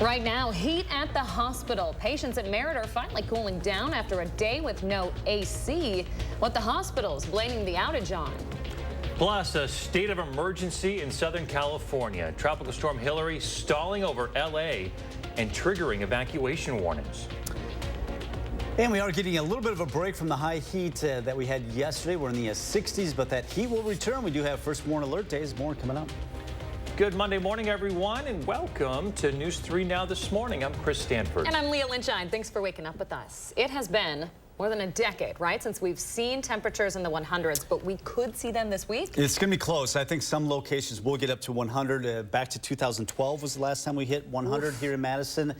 Right now, heat at the hospital. Patients at Merritt are finally cooling down after a day with no AC. What the hospital's blaming the outage on. Plus, a state of emergency in Southern California. Tropical storm Hillary stalling over L.A. and triggering evacuation warnings. And we are getting a little bit of a break from the high heat that we had yesterday. We're in the 60s, but that heat will return. We do have first warn alert days. More coming up. Good Monday morning, everyone, and welcome to News 3 Now this morning. I'm Chris Stanford. And I'm Leah Lynchine. Thanks for waking up with us. It has been more than a decade, right, since we've seen temperatures in the 100s, but we could see them this week. It's going to be close. I think some locations will get up to 100. Back to 2012 was the last time we hit 100 here in Madison.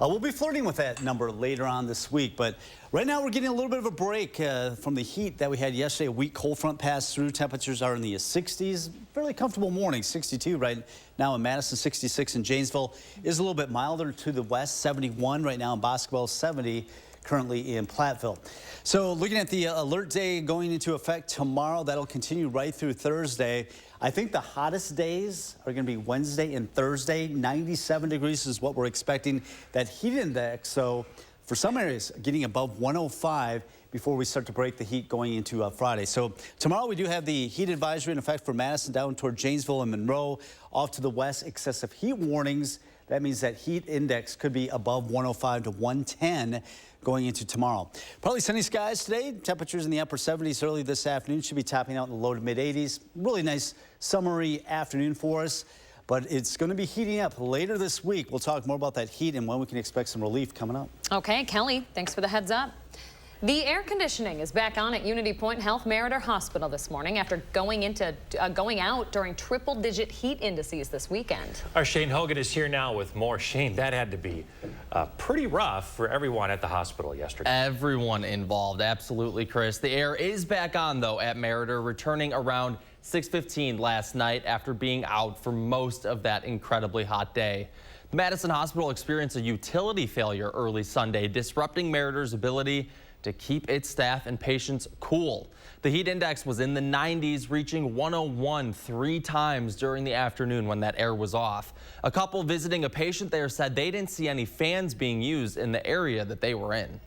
We'll be flirting with that number later on this week, but right now we're getting a little bit of a break from the heat that we had yesterday. A weak cold front passed through. Temperatures are in the 60s. Fairly comfortable morning, 62 right now in Madison, 66 in Janesville. Is a little bit milder to the west, 71 right now in Boscoville, 70 currently in Platteville. So looking at the alert day going into effect tomorrow, that'll continue right through Thursday. I think the hottest days are going to be Wednesday and Thursday. 97 degrees is what we're expecting. That heat index, so for some areas, getting above 105 before we start to break the heat going into Friday. So tomorrow we do have the heat advisory in effect for Madison down toward Janesville and Monroe. Off to the west, excessive heat warnings. That means that heat index could be above 105 to 110 going into tomorrow. Probably sunny skies today. Temperatures in the upper 70s early this afternoon. Should be topping out in the low to mid 80s. Really nice summery afternoon for us. But it's going to be heating up later this week. We'll talk more about that heat and when we can expect some relief coming up. Okay, Kelly, thanks for the heads up. The air conditioning is back on at Unity Point Health Merritt Hospital this morning after going out during triple-digit heat indices this weekend. Our Shane Hogan is here now with more. Shane, that had to be pretty rough for everyone at the hospital yesterday. Everyone involved, absolutely, Chris. The air is back on, though, at Merritt, returning around 6:15 last night after being out for most of that incredibly hot day. The Madison Hospital experienced a utility failure early Sunday, disrupting Merritt's ability to keep its staff and patients cool. The heat index was in the 90s, reaching 101 3 times during the afternoon when that air was off. A couple visiting a patient there said they didn't see any fans being used in the area that they were in.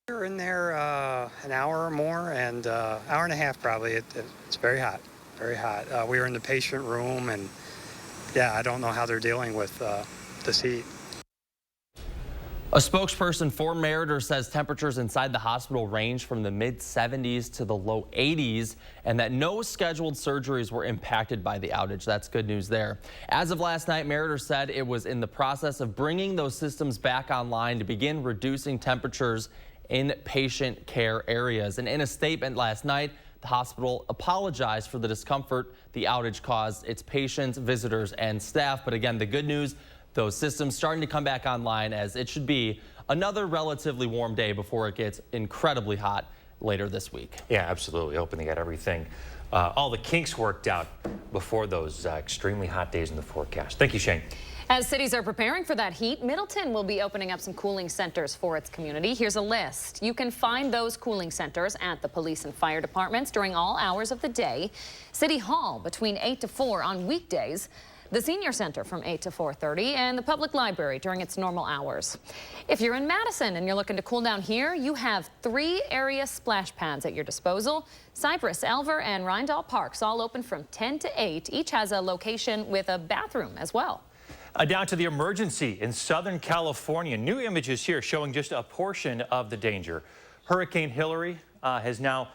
We were in there an hour or more, and hour and a half probably. It's very hot, very hot. We were in the patient room, and yeah, I don't know how they're dealing with this heat. A spokesperson for Merritt says temperatures inside the hospital range from the mid-70s to the low 80s and that no scheduled surgeries were impacted by the outage. That's good news there. As of last night, Merritt said it was in the process of bringing those systems back online to begin reducing temperatures in patient care areas. And in a statement last night, the hospital apologized for the discomfort the outage caused its patients, visitors, and staff. But again, the good news, those systems starting to come back online as it should be another relatively warm day before it gets incredibly hot later this week. Yeah, absolutely. Hoping to get everything, all the kinks worked out before those extremely hot days in the forecast. Thank you, Shane. As cities are preparing for that heat, Middleton will be opening up some cooling centers for its community. Here's a list. You can find those cooling centers at the police and fire departments during all hours of the day. City Hall between 8 to 4 on weekdays. The Senior Center from 8 to 4:30, and the Public Library during its normal hours. If you're in Madison and you're looking to cool down here, you have 3 area splash pads at your disposal. Cypress, Elver, and Rindall Parks all open from 10 to 8. Each has a location with a bathroom as well. Down to the emergency in Southern California. New images here showing just a portion of the danger. Hurricane Hillary has now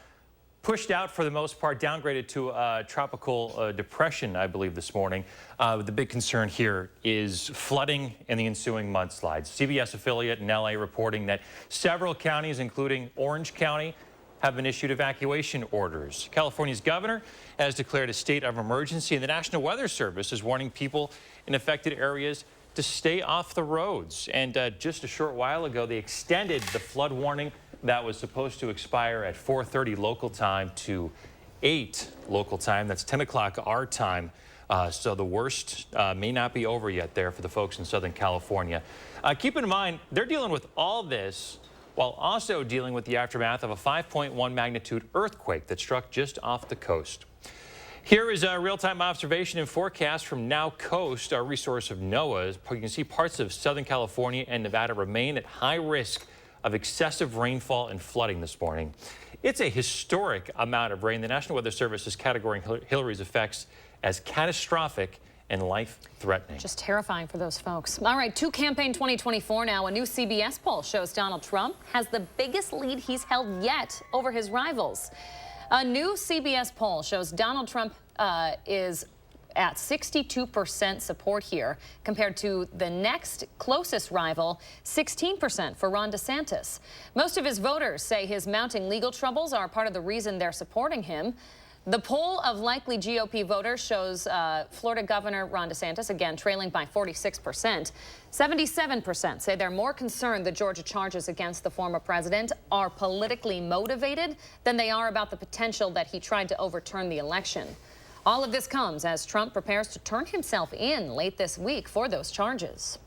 pushed out for the most part, downgraded to a tropical depression, I believe, this morning. The big concern here is flooding and the ensuing mudslides. CBS affiliate in LA reporting that several counties, including Orange County, have been issued evacuation orders. California's governor has declared a state of emergency, and the National Weather Service is warning people in affected areas to stay off the roads. And just a short while ago, they extended the flood warning that was supposed to expire at 4:30 local time to 8 local time. That's 10 o'clock our time. So the worst may not be over yet there for the folks in Southern California. Keep in mind, they're dealing with all this while also dealing with the aftermath of a 5.1 magnitude earthquake that struck just off the coast. Here is a real-time observation and forecast from Now Coast, our resource of NOAA. You can see parts of Southern California and Nevada remain at high risk of excessive rainfall and flooding this morning. It's a historic amount of rain. The National Weather Service is categorizing Hillary's effects as catastrophic and life-threatening. Just terrifying for those folks. All right, to campaign 2024 now. A new CBS poll shows Donald Trump has the biggest lead he's held yet over his rivals. A new CBS poll shows Donald Trump is at 62% support here, compared to the next closest rival, 16% for Ron DeSantis. Most of his voters say his mounting legal troubles are part of the reason they're supporting him. The poll of likely GOP voters shows Florida Governor Ron DeSantis, again, trailing by 46%. 77% say they're more concerned the Georgia charges against the former president are politically motivated than they are about the potential that he tried to overturn the election. All of this comes as Trump prepares to turn himself in late this week for those charges.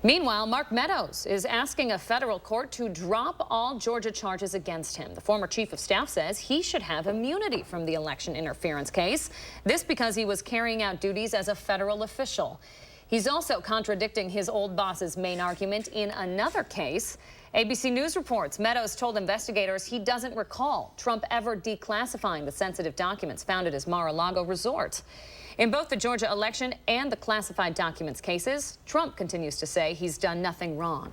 Meanwhile, Mark Meadows is asking a federal court to drop all Georgia charges against him. The former chief of staff says he should have immunity from the election interference case. This because he was carrying out duties as a federal official. He's also contradicting his old boss's main argument in another case. ABC News reports Meadows told investigators he doesn't recall Trump ever declassifying the sensitive documents found at his Mar-a-Lago resort. In both the Georgia election and the classified documents cases, Trump continues to say he's done nothing wrong.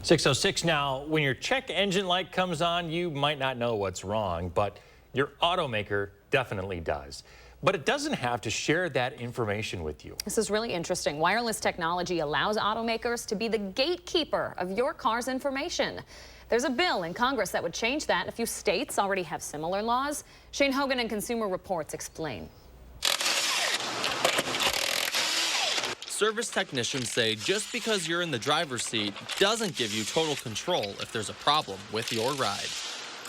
6:06 now. When your check engine light comes on, you might not know what's wrong, but your automaker definitely does. But it doesn't have to share that information with you. This is really interesting. Wireless technology allows automakers to be the gatekeeper of your car's information. There's a bill in Congress that would change that. A few states already have similar laws. Shane Hogan and Consumer Reports explain. Service technicians say just because you're in the driver's seat doesn't give you total control if there's a problem with your ride.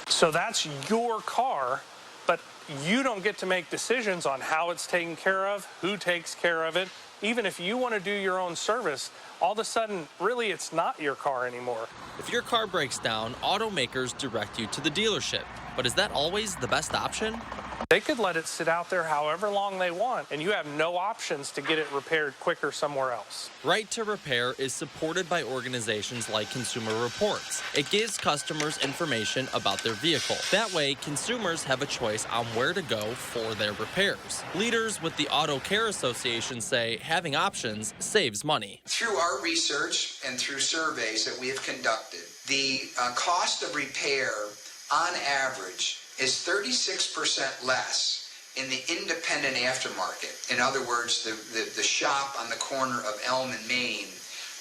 So that's your car, but you don't get to make decisions on how it's taken care of, who takes care of it. Even if you want to do your own service, all of a sudden, really, it's not your car anymore. If your car breaks down, automakers direct you to the dealership. But is that always the best option? They could let it sit out there however long they want, and you have no options to get it repaired quicker somewhere else. Right to Repair is supported by organizations like Consumer Reports. It gives customers information about their vehicle. That way, consumers have a choice on where to go for their repairs. Leaders with the Auto Care Association say having options saves money. Through our research and through surveys that we have conducted, the cost of repair on average is 36% less in the independent aftermarket. In other words, the shop on the corner of Elm and Main,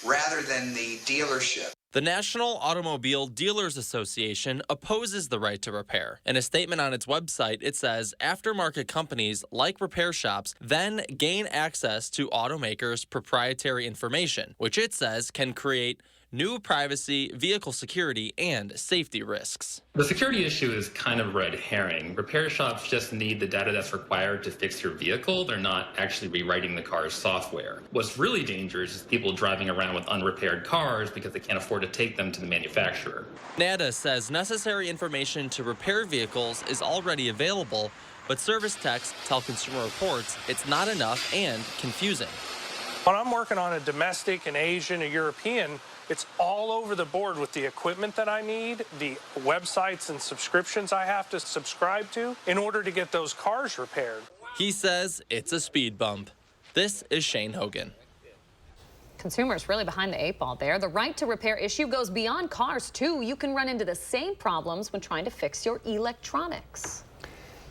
rather than the dealership. The National Automobile Dealers Association opposes the right to repair. In a statement on its website, it says aftermarket companies like repair shops then gain access to automakers' proprietary information, which it says can create new privacy, vehicle security, and safety risks. The security issue is kind of red herring. Repair shops just need the data that's required to fix your vehicle. They're not actually rewriting the car's software. What's really dangerous is people driving around with unrepaired cars because they can't afford to take them to the manufacturer. NADA says necessary information to repair vehicles is already available, but service techs tell Consumer Reports it's not enough and confusing. When I'm working on a domestic, an Asian, a European, it's all over the board with the equipment that I need, the websites and subscriptions I have to subscribe to in order to get those cars repaired. He says it's a speed bump. This is Shane Hogan. Consumers really behind the 8 ball there. The right to repair issue goes beyond cars, too. You can run into the same problems when trying to fix your electronics.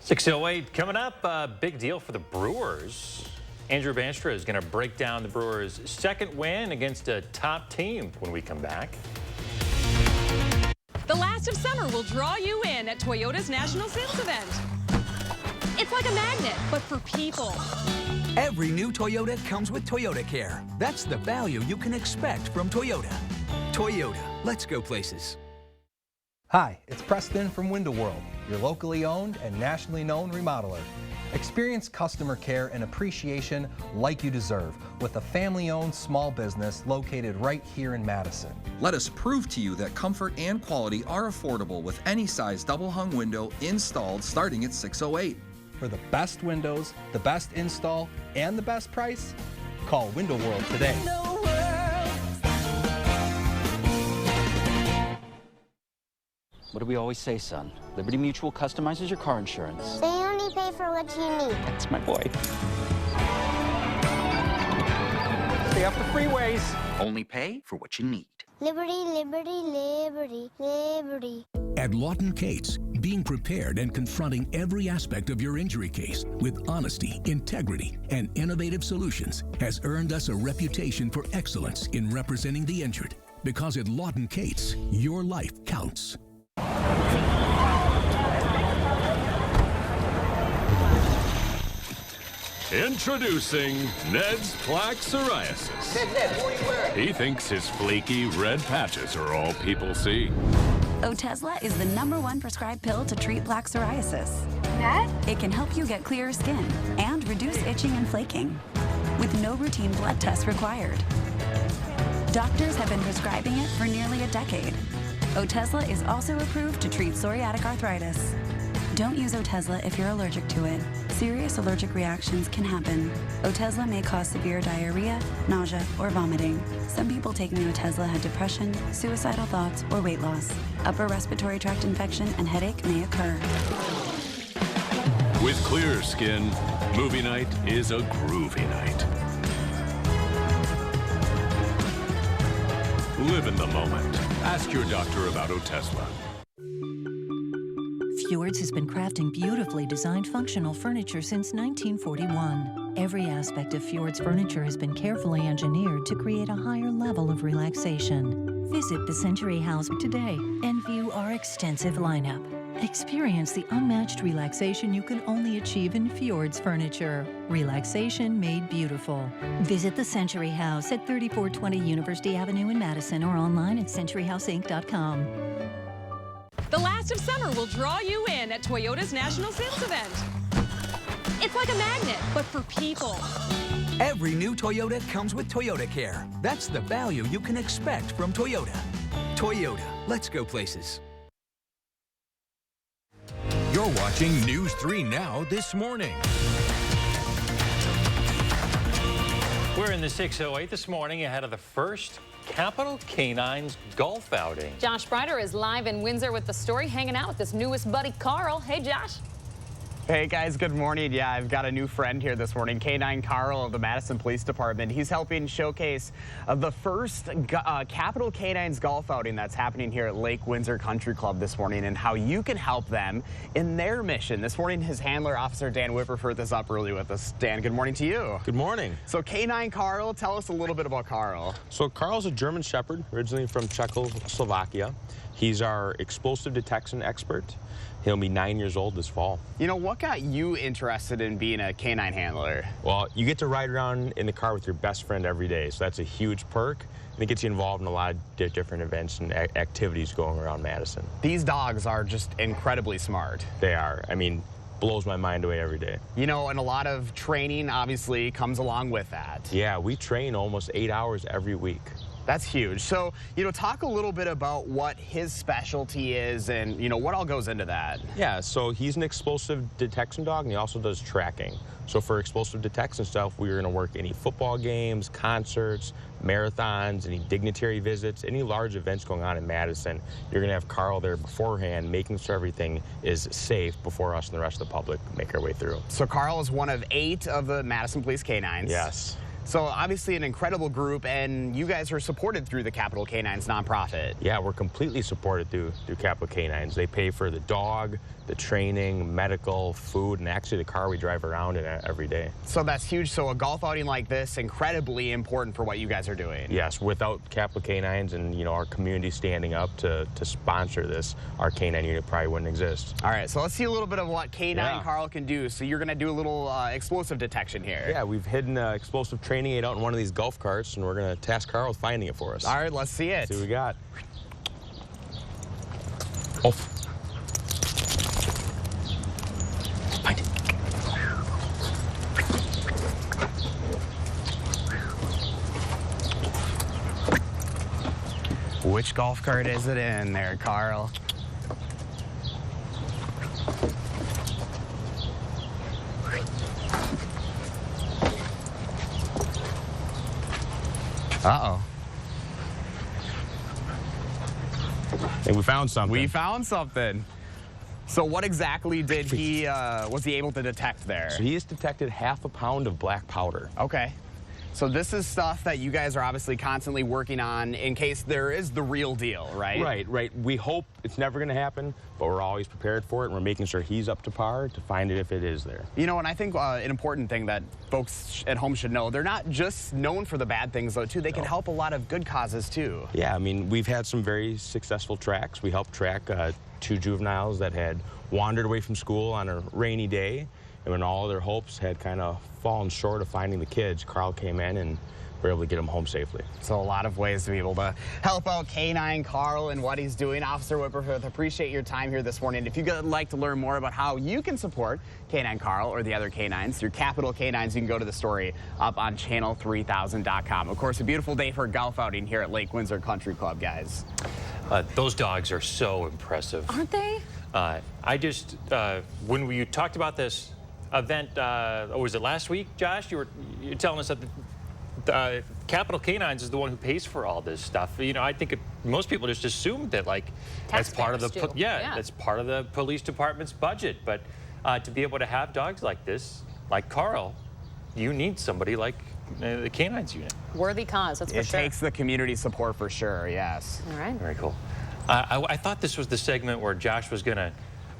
6:08 coming up. A big deal for the Brewers. Andrew Banstra is going to break down the Brewers' second win against a top team when we come back. The last of summer will draw you in at Toyota's National Sales Event. It's like a magnet, but for people. Every new Toyota comes with Toyota Care. That's the value you can expect from Toyota. Toyota, let's go places. Hi, it's Preston from Window World, your locally owned and nationally known remodeler. Experience customer care and appreciation like you deserve with a family-owned small business located right here in Madison. Let us prove to you that comfort and quality are affordable with any size double-hung window installed starting at $608. for the best windows, the best install, and the best price? Call Window World today. What do we always say, son? Liberty Mutual customizes your car insurance. They only pay for what you need. That's my boy. Stay off the freeways. Only pay for what you need. Liberty, liberty, liberty, liberty. At Lawton Cates, being prepared and confronting every aspect of your injury case with honesty, integrity, and innovative solutions has earned us a reputation for excellence in representing the injured. Because at Lawton Cates, your life counts. Introducing Ned's Plaque Psoriasis. Ned, what are you wearing? He thinks his flaky red patches are all people see. Otezla is the #1 prescribed pill to treat plaque psoriasis. Dad? It can help you get clearer skin and reduce itching and flaking with no routine blood tests required. Doctors have been prescribing it for nearly a decade. Otezla is also approved to treat psoriatic arthritis. Don't use Otezla if you're allergic to it. Serious allergic reactions can happen. Otezla may cause severe diarrhea, nausea, or vomiting. Some people taking Otezla had depression, suicidal thoughts, or weight loss. Upper respiratory tract infection and headache may occur. With clear skin, movie night is a groovy night. Live in the moment. Ask your doctor about Otezla. Fjords has been crafting beautifully designed functional furniture since 1941. Every aspect of Fjords furniture has been carefully engineered to create a higher level of relaxation. Visit the Century House today and view our extensive lineup. Experience the unmatched relaxation you can only achieve in Fjords furniture. Relaxation made beautiful. Visit the Century House at 3420 University Avenue in Madison or online at centuryhouseinc.com. The last of summer will draw you in at Toyota's National Sales Event. It's like a magnet, but for people. Every new Toyota comes with Toyota Care. That's the value you can expect from Toyota. Toyota, let's go places. You're watching News 3 Now this morning. We're in the 608 this morning ahead of the first Capital Canine's golf outing. Josh Breider is live in Windsor with the story, hanging out with his newest buddy, Carl. Hey, Josh. Hey guys, good morning. Yeah, I've got a new friend here this morning, K9 Carl of the Madison Police Department. He's helping showcase the first Capital Canine's golf outing that's happening here at Lake Windsor Country Club this morning and how you can help them in their mission. This morning, his handler, Officer Dan Whipperford, is up early with us. Dan, good morning to you. Good morning. So K9 Carl, tell us a little bit about Carl. So Carl's a German Shepherd, originally from Czechoslovakia. He's our explosive detection expert. He'll be 9 years old this fall. You know, what got you interested in being a canine handler? Well, you get to ride around in the car with your best friend every day, so that's a huge perk, and it gets you involved in a lot of different events and activities going around Madison. These dogs are just incredibly smart. They are. I mean, blows my mind away every day. You know, and a lot of training obviously comes along with that. Yeah, we train almost 8 hours every week. That's huge. So, you know, talk a little bit about what his specialty is and, you know, what all goes into that. Yeah, so he's an explosive detection dog, and he also does tracking. So for explosive detection stuff, we're going to work any football games, concerts, marathons, any dignitary visits, any large events going on in Madison. You're going to have Carl there beforehand, making sure everything is safe before us and the rest of the public make our way through. So Carl is one of 8 of the Madison Police Canines. Yes. So obviously an incredible group, and you guys are supported through the Capital Canines nonprofit. Yeah, we're completely supported through Capital Canines. They pay for the dog, the training, medical, food, and actually the car we drive around in every day. So that's huge. So a golf outing like this, incredibly important for what you guys are doing. Yes, without Capital Canines and, you know, our community standing up to sponsor this, our canine unit probably wouldn't exist. All right, so let's see a little bit of what K9 Carl can do. So you're going to do a little explosive detection here. Yeah, we've hidden explosive training aid out in one of these golf carts, and we're going to task Carl with finding it for us. All right, let's see it. See what we got. Off. Find it. Which golf cart is it in there, Carl? Uh-oh. Hey, we found something. We found something. So what exactly did he, was he able to detect there? So he has detected half a pound of black powder. Okay. So this is stuff that you guys are obviously constantly working on in case there is the real deal, right? Right. We hope it's never going to happen, but we're always prepared for it, and we're making sure he's up to par to find it if it is there. You know, and I think an important thing that folks at home should know, they're not just known for the bad things, though, too. They can help a lot of good causes, too. Yeah, I mean, we've had some very successful tracks. We helped track 2 juveniles that had wandered away from school on a rainy day, and when all their hopes had kind of fallen short of finding the kids, Carl came in and were able to get them home safely. So a lot of ways to be able to help out K9 Carl and what he's doing. Officer Whipperford, appreciate your time here this morning. If you'd like to learn more about how you can support K9 Carl or the other K9s through Capital K9s, you can go to the story up on channel3000.com. Of course, a beautiful day for a golf outing here at Lake Windsor Country Club, guys. Those dogs are so impressive. Aren't they? I just, when you talked about this event, was it last week, Josh? You were telling us that the Capital Canines is the one who pays for all this stuff. You know, I think most people just assumed that, like, that's part of the that's part of the police department's budget. But to be able to have dogs like this, like Carl, you need somebody like the Canines unit. Worthy cause, that's for sure. It takes the community support for sure, yes. All right. Very cool. I thought this was the segment where Josh was going to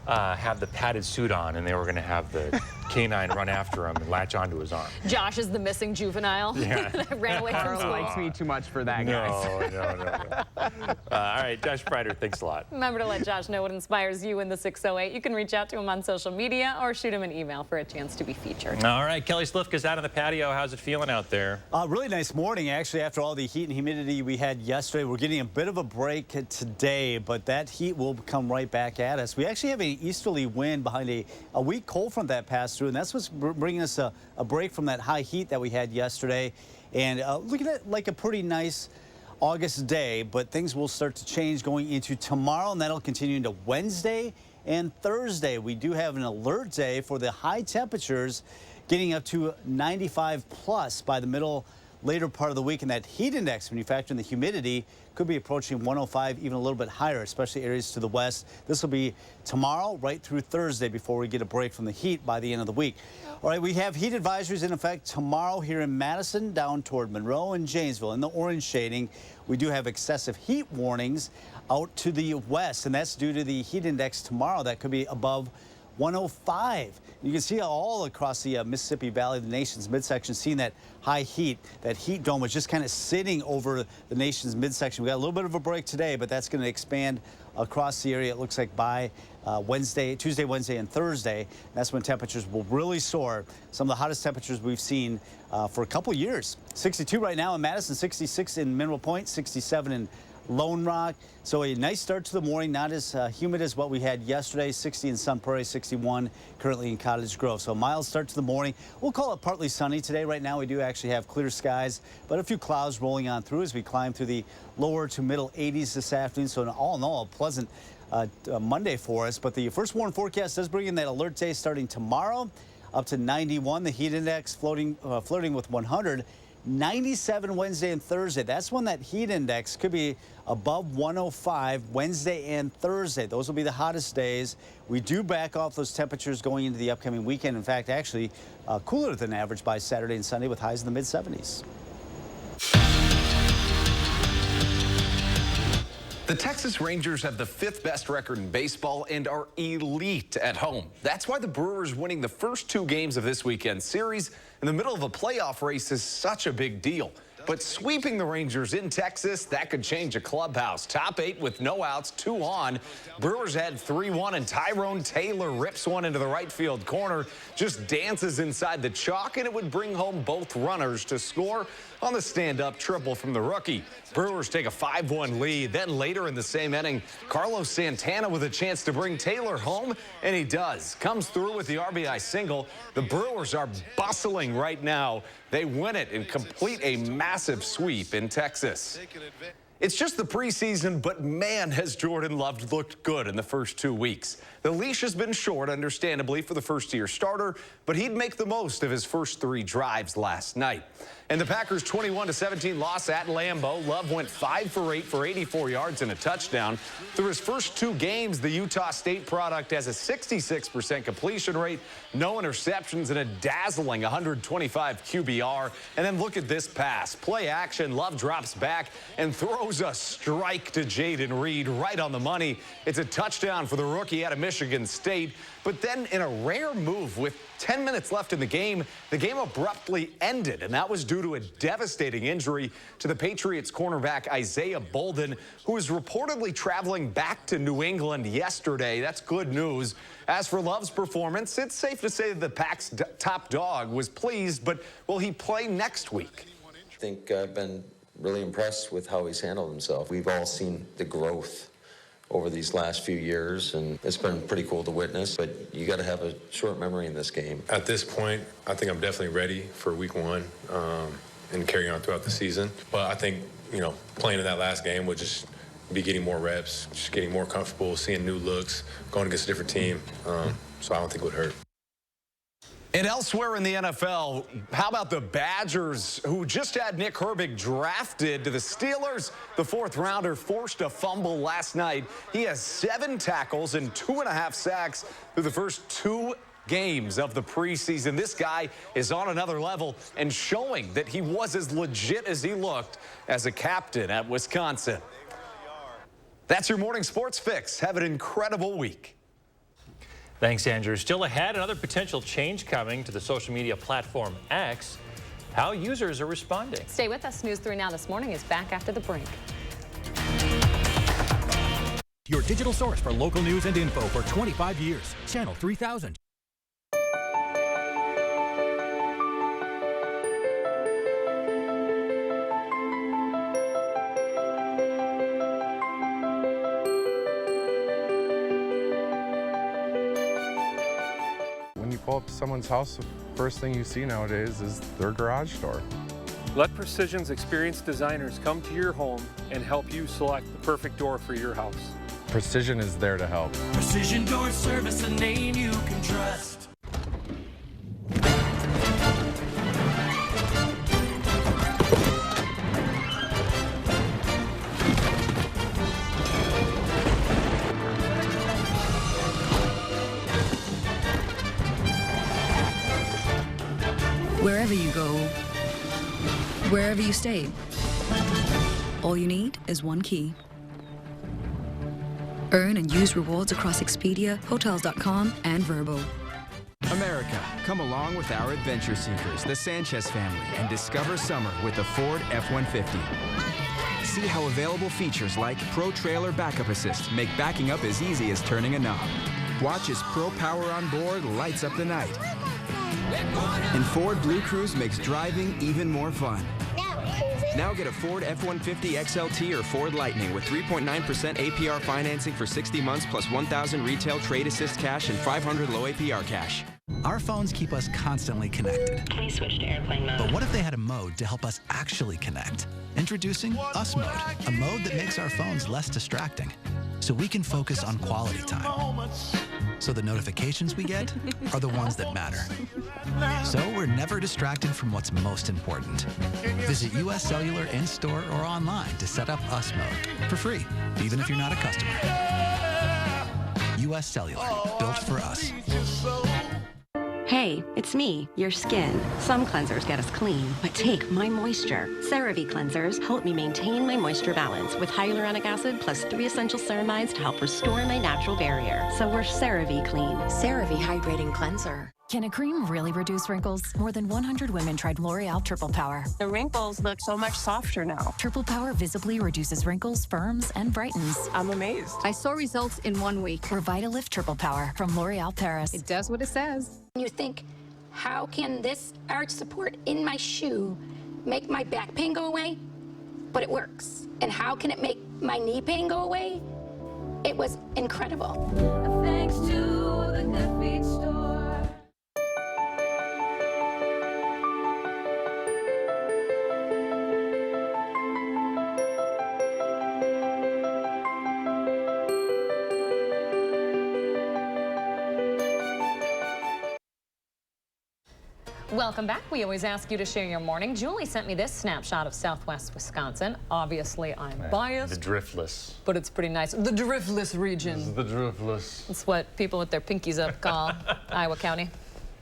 have the padded suit on, and they were going to have the canine run after him and latch onto his arm. Josh is the missing juvenile that ran away from Carl school. likes me too much for that, guys. No. All right, Josh Breider, thanks a lot. Remember to let Josh know what inspires you in the 608. You can reach out to him on social media or shoot him an email for a chance to be featured. All right, Kelly Slifka's out on the patio. How's it feeling out there? Really nice morning, actually, after all the heat and humidity we had yesterday. We're getting a bit of a break today, but that heat will come right back at us. We actually have an easterly wind behind a weak cold front that passed through, and that's what's bringing us a break from that high heat that we had yesterday. And looking at like a pretty nice August day, but things will start to change going into tomorrow, and that'll continue into Wednesday and Thursday. We do have an alert day for the high temperatures getting up to 95 plus by the later part of the week, and that heat index, when you factor in the humidity, could be approaching 105, even a little bit higher, especially areas to the west. This will be tomorrow right through Thursday before we get a break from the heat by the end of the week. All right, we have heat advisories in effect tomorrow here in Madison, down toward Monroe and Janesville. In the orange shading, we do have excessive heat warnings out to the west, and that's due to the heat index tomorrow that could be above 105. You can see all across the Mississippi Valley, the nation's midsection, seeing that high heat. That heat dome was just kind of sitting over the nation's midsection. We got a little bit of a break today, but that's going to expand across the area. It looks like by Tuesday, Wednesday, and Thursday. That's when temperatures will really soar. Some of the hottest temperatures we've seen for a couple years. 62 right now in Madison, 66 in Mineral Point, 67 in Lone Rock. So a nice start to the morning, not as humid as what we had yesterday. 60 in Sun Prairie, 61 currently in Cottage Grove. So a mild start to the morning. We'll call it partly sunny today. Right now we do actually have clear skies, but a few clouds rolling on through as we climb through the lower to middle 80s this afternoon. So all in all, a pleasant Monday for us. But the first warn forecast does bring in that alert day starting tomorrow up to 91. The heat index flirting with 100. 97 Wednesday and Thursday. That's when that heat index could be above 105 Wednesday and Thursday. Those will be the hottest days. We do back off those temperatures going into the upcoming weekend. In fact, actually cooler than average by Saturday and Sunday with highs in the mid-70s. The Texas Rangers have the 5th best record in baseball and are elite at home. That's why the Brewers winning the first 2 games of this weekend's series in the middle of a playoff race is such a big deal. But sweeping the Rangers in Texas, that could change a clubhouse. Top 8 with no outs, 2 on. Brewers had 3-1, and Tyrone Taylor rips one into the right field corner, just dances inside the chalk, and it would bring home both runners to score on the stand-up triple from the rookie. Brewers take a 5-1 lead. Then later in the same inning, Carlos Santana with a chance to bring Taylor home, and he does. Comes through with the RBI single. The Brewers are bustling right now. They win it and complete a massive sweep in Texas. It's just the preseason, but man, has Jordan Love looked good in the first 2 weeks. The leash has been short, understandably, for the first-year starter, but he'd make the most of his first 3 drives last night. In the Packers' 21-17 loss at Lambeau, Love went 5 for 8 for 84 yards and a touchdown. Through his first 2 games, the Utah State product has a 66% completion rate, no interceptions, and a dazzling 125 QBR. And then look at this pass. Play action, Love drops back and throws a strike to Jaden Reed right on the money. It's a touchdown for the rookie out of Michigan State. But then in a rare move with 10 minutes left in the game abruptly ended, and that was due to a devastating injury to the Patriots cornerback Isaiah Bolden, who is reportedly traveling back to New England yesterday. That's good news. As for Love's performance, it's safe to say that the Pack's top dog was pleased, but will he play next week? I think I've been really impressed with how he's handled himself. We've all seen the growth over these last few years, and it's been pretty cool to witness, but you got to have a short memory in this game. At this point, I think I'm definitely ready for week 1 and carrying on throughout the season. But I think, playing in that last game would just be getting more reps, just getting more comfortable, seeing new looks, going against a different team. So I don't think it would hurt. And elsewhere in the NFL, how about the Badgers, who just had Nick Herbig drafted to the Steelers? The 4th rounder forced a fumble last night. He has 7 tackles and 2.5 sacks through the first 2 games of the preseason. This guy is on another level and showing that he was as legit as he looked as a captain at Wisconsin. That's your morning sports fix. Have an incredible week. Thanks, Andrew. Still ahead, another potential change coming to the social media platform X. How users are responding. Stay with us. News 3 Now this morning is back after the break. Your digital source for local news and info for 25 years. Channel 3000. Pull up to someone's house, the first thing you see nowadays is their garage door. Let Precision's experienced designers come to your home and help you select the perfect door for your house. Precision is there to help. Precision Door Service, a name you can trust. Wherever you go, wherever you stay, all you need is one key. Earn and use rewards across Expedia, Hotels.com, and Vrbo. America, come along with our adventure seekers, the Sanchez family, and discover summer with the Ford F-150. See how available features like Pro Trailer Backup Assist make backing up as easy as turning a knob. Watch as Pro Power on board lights up the night. And Ford Blue Cruise makes driving even more fun. Now get a Ford F-150 XLT or Ford Lightning with 3.9% APR financing for 60 months plus $1,000 retail trade assist cash and $500 low APR cash. Our phones keep us constantly connected. Please switch to airplane mode. But what if they had a mode to help us actually connect? Introducing Us Mode, a mode that makes our phones less distracting, so we can focus on quality time. So the notifications we get are the ones that matter. So we're never distracted from what's most important. Visit US Cellular in-store or online to set up Us Mode for free, even if you're not a customer. US Cellular, built for us. Hey, it's me, your skin. Some cleansers get us clean, but take my moisture. CeraVe cleansers help me maintain my moisture balance with hyaluronic acid plus 3 essential ceramides to help restore my natural barrier. So we're CeraVe clean. CeraVe Hydrating Cleanser. Can a cream really reduce wrinkles? More than 100 women tried L'Oreal Triple Power. The wrinkles look so much softer now. Triple Power visibly reduces wrinkles, firms, and brightens. I'm amazed. I saw results in 1 week. Revitalift Triple Power from L'Oreal Paris. It does what it says. You think, how can this arch support in my shoe make my back pain go away? But it works. And how can it make my knee pain go away? It was incredible. Thanks to the Good Feet store. Welcome back. We always ask you to share your morning. Julie sent me this snapshot of southwest Wisconsin. Obviously, I'm biased. The driftless. But it's pretty nice. The driftless region. This is the driftless. It's what people with their pinkies up call Iowa County.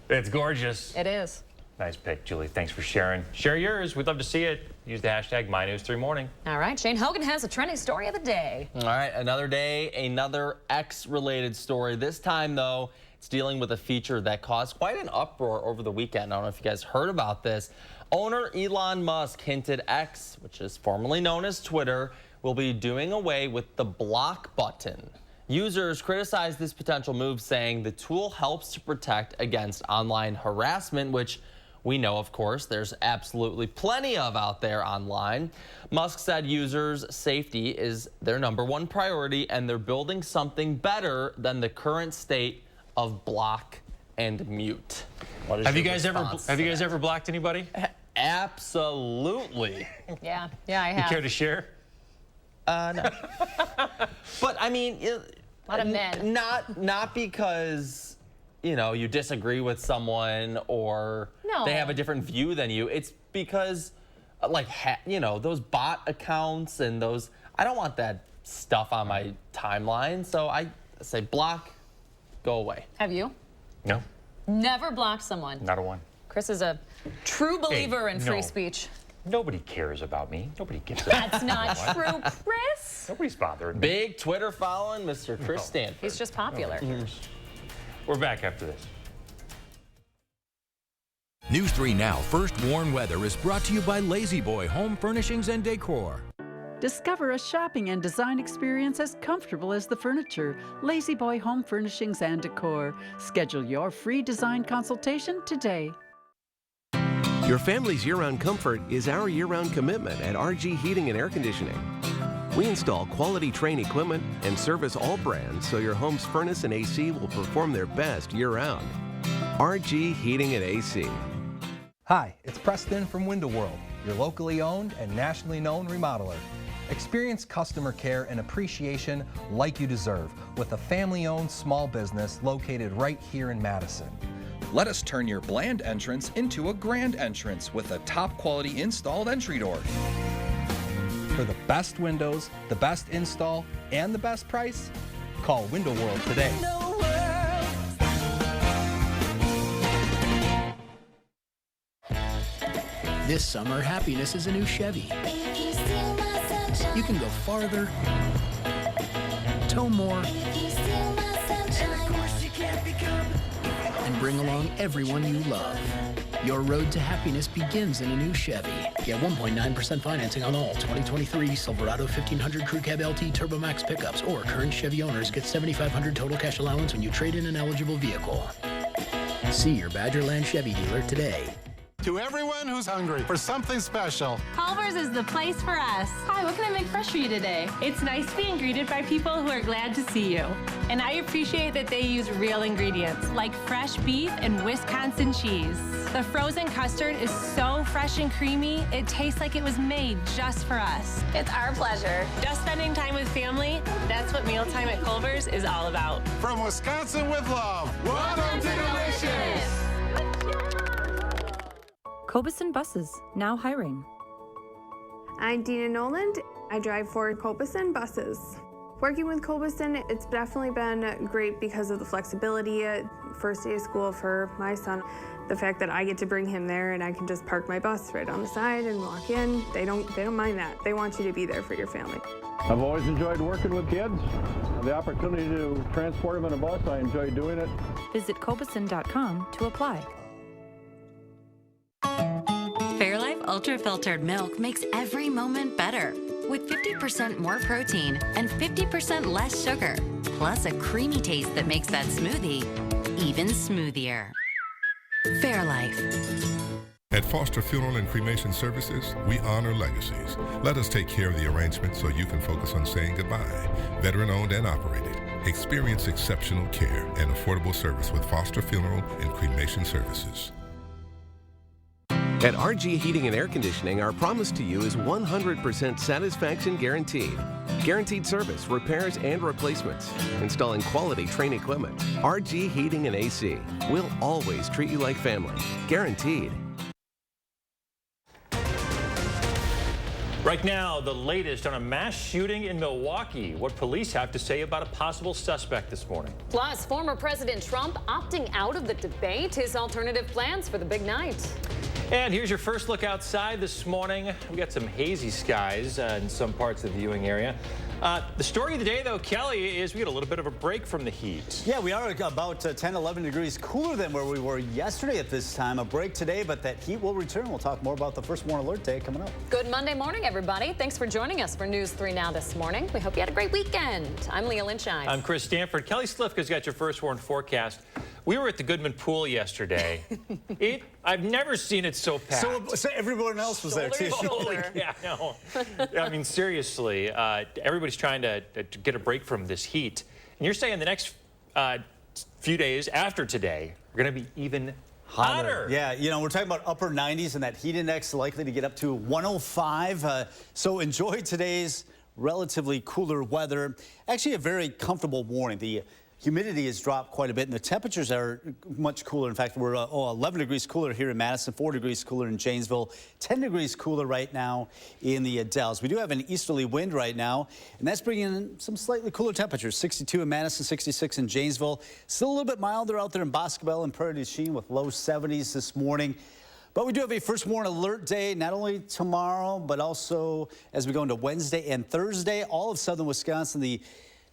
It's gorgeous. It is. Nice pick, Julie. Thanks for sharing. Share yours. We'd love to see it. Use the hashtag MyNews3Morning. All right, Shane Hogan has a trending story of the day. All right, another day, another X-related story. This time, though, it's dealing with a feature that caused quite an uproar over the weekend. I don't know if you guys heard about this. Owner Elon Musk hinted X, which is formerly known as Twitter, will be doing away with the block button. Users criticized this potential move, saying the tool helps to protect against online harassment, which we know, of course, there's absolutely plenty of out there online. Musk said users' safety is their #1 priority, and they're building something better than the current state of block and mute. Have you guys ever blocked anybody? Absolutely. Yeah, I have. You care to share? No. But I mean, a lot of men. Not because you disagree with someone or they have a different view than you. It's because those bot accounts and those, I don't want that stuff on my timeline. So I say block, go away. Have you? No. Never blocked someone. Not a one. Chris is a true believer in free speech. Nobody cares about me. Nobody gives a That's not true, Chris. Nobody's bothering me. Big Twitter following, Mr. Chris Stanford. He's just popular. We're back after this. News 3 Now First Warn Weather is brought to you by Lazy Boy Home Furnishings and Decor. Discover a shopping and design experience as comfortable as the furniture. Lazy Boy Home Furnishings and Decor. Schedule your free design consultation today. Your family's year-round comfort is our year-round commitment at RG Heating and Air Conditioning. We install quality Trane equipment and service all brands so your home's furnace and AC will perform their best year-round. RG Heating and AC. Hi, it's Preston from Window World, your locally owned and nationally known remodeler. Experience customer care and appreciation like you deserve with a family-owned small business located right here in Madison. Let us turn your bland entrance into a grand entrance with a top quality installed entry door. For the best windows, the best install, and the best price, call Window World today. This summer, happiness is a new Chevy. You can go farther, tow more, and bring along everyone you love. Your road to happiness begins in a new Chevy. Get 1.9% financing on all 2023 Silverado 1500 Crew Cab LT Turbo Max pickups, or current Chevy owners get $7,500 total cash allowance when you trade in an eligible vehicle. See your Badgerland Chevy dealer today. To everyone who's hungry for something special, Culver's is the place for us. Hi, what can I make fresh for you today? It's nice being greeted by people who are glad to see you. And I appreciate that they use real ingredients, like fresh beef and Wisconsin cheese. The frozen custard is so fresh and creamy, it tastes like it was made just for us. It's our pleasure. Just spending time with family, that's what mealtime at Culver's is all about. From Wisconsin with love, welcome to Delicious! Cobeson Buses, now hiring. I'm Dina Noland. I drive for Cobeson Buses. Working with Cobeson, it's definitely been great because of the flexibility. First day of school for my son, the fact that I get to bring him there and I can just park my bus right on the side and walk in. They don't mind that. They want you to be there for your family. I've always enjoyed working with kids. The opportunity to transport them in a bus, I enjoy doing it. Visit Cobeson.com to apply. Fairlife Ultra Filtered Milk makes every moment better. With 50% more protein and 50% less sugar, plus a creamy taste that makes that smoothie even smoothier. Fairlife. At Foster Funeral and Cremation Services, we honor legacies. Let us take care of the arrangement so you can focus on saying goodbye. Veteran-owned and operated. Experience exceptional care and affordable service with Foster Funeral and Cremation Services. At RG Heating and Air Conditioning, our promise to you is 100% satisfaction guaranteed. Guaranteed service, repairs, and replacements. Installing quality Trane equipment. RG Heating and AC. We'll always treat you like family. Guaranteed. Right now, the latest on a mass shooting in Milwaukee. What police have to say about a possible suspect this morning. Plus, former President Trump opting out of the debate, his alternative plans for the big night. And here's your first look outside this morning. We got some hazy skies in some parts of the viewing area. The story of the day, though, Kelly, is we get a little bit of a break from the heat. Yeah, we are about 10, 11 degrees cooler than where we were yesterday at this time. A break today, but that heat will return. We'll talk more about the First Warn Alert Day coming up. Good Monday morning, everybody. Thanks for joining us for News 3 Now this morning. We hope you had a great weekend. I'm Leah Lynchine. I'm Chris Stanford. Kelly Slifka's got your First Warn forecast. We were at the Goodman Pool yesterday. I've never seen it so packed. So everyone else was there, too. Yeah, no. I mean, seriously, everybody's trying to get a break from this heat. And you're saying the next few days after today are going to be even hotter. Yeah, you know, we're talking about upper 90s, and that heat index likely to get up to 105. So enjoy today's relatively cooler weather. Actually, a very comfortable morning. The humidity has dropped quite a bit, and the temperatures are much cooler. In fact, we're 11 degrees cooler here in Madison, 4 degrees cooler in Janesville, 10 degrees cooler right now in the Dells. We do have an easterly wind right now, and that's bringing in some slightly cooler temperatures. 62 in Madison, 66 in Janesville. Still a little bit milder out there in Boscobel and Prairie du Chien with low 70s this morning. But we do have a First Warn Alert Day, not only tomorrow, but also as we go into Wednesday and Thursday. All of southern Wisconsin, the